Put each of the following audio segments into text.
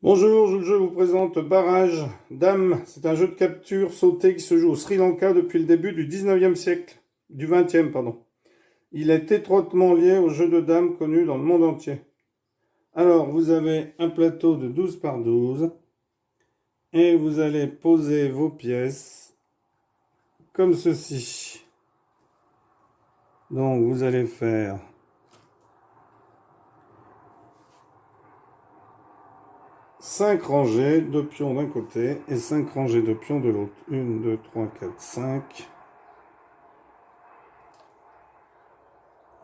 Bonjour, je vous présente Barrage Dame. C'est un jeu de capture sauté qui se joue au Sri Lanka depuis le début du 19e siècle, du 20e, pardon. Il est étroitement lié au jeu de dames connu dans le monde entier. Alors, vous avez un plateau de 12 par 12 et vous allez poser vos pièces comme ceci. Donc, vous allez faire 5 rangées de pions d'un côté et 5 rangées de pions de l'autre. 1, 2, 3, 4, 5.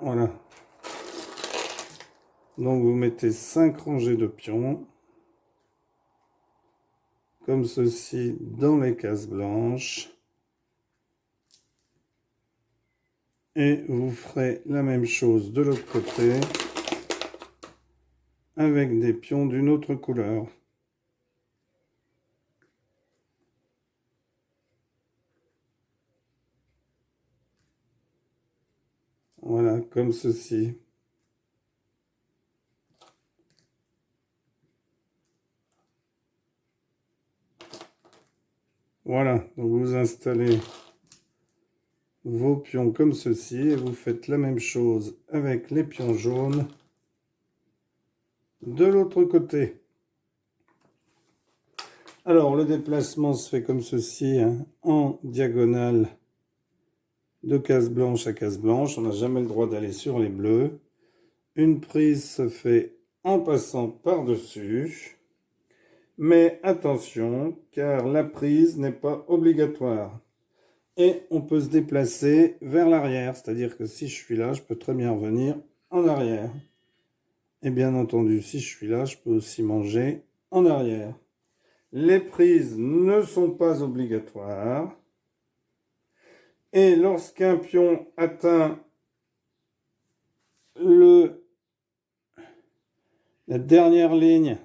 Voilà. Donc vous mettez 5 rangées de pions, comme ceci, dans les cases blanches. Et vous ferez la même chose de l'autre côté, avec des pions d'une autre couleur. Voilà, comme ceci. Voilà, donc vous installez vos pions comme ceci et vous faites la même chose avec les pions jaunes de l'autre côté. Alors, le déplacement se fait comme ceci, hein, en diagonale de case blanche à case blanche. On n'a jamais le droit d'aller sur les bleus. Une prise se fait en passant par-dessus. Mais attention, car la prise n'est pas obligatoire. Et on peut se déplacer vers l'arrière. C'est-à-dire que si je suis là, je peux très bien revenir en arrière. Et bien entendu, si je suis là, je peux aussi manger en arrière. Les prises ne sont pas obligatoires. Et lorsqu'un pion atteint la dernière ligne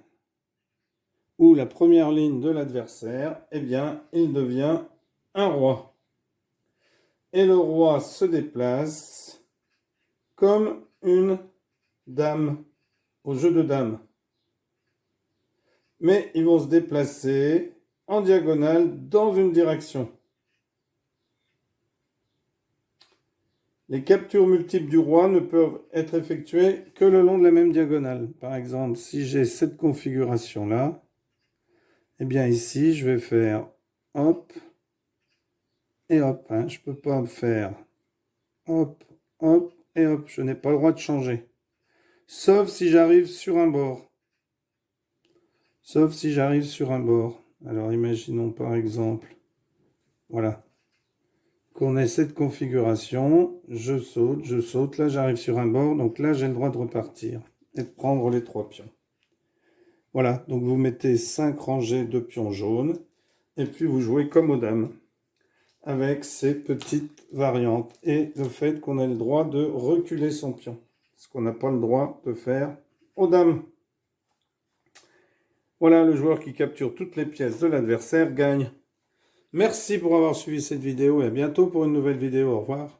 ou la première ligne de l'adversaire, eh bien, il devient un roi. Et le roi se déplace comme une dame au jeu de dames. Mais ils vont se déplacer en diagonale dans une direction. Les captures multiples du roi ne peuvent être effectuées que le long de la même diagonale. Par exemple, si j'ai cette configuration-là, eh bien ici, je vais faire hop et hop. Hein. Je ne peux pas faire hop, hop et hop. Je n'ai pas le droit de changer. Sauf si j'arrive sur un bord. Sauf si j'arrive sur un bord. Alors imaginons par exemple, voilà, qu'on ait cette configuration. Je saute. Là, j'arrive sur un bord. Donc là, j'ai le droit de repartir et de prendre les 3 pions. Voilà, donc vous mettez 5 rangées de pions jaunes. Et puis vous jouez comme aux dames. Avec ces petites variantes. Et le fait qu'on ait le droit de reculer son pion. Ce qu'on n'a pas le droit de faire aux dames. Voilà, le joueur qui capture toutes les pièces de l'adversaire gagne. Merci pour avoir suivi cette vidéo et à bientôt pour une nouvelle vidéo. Au revoir.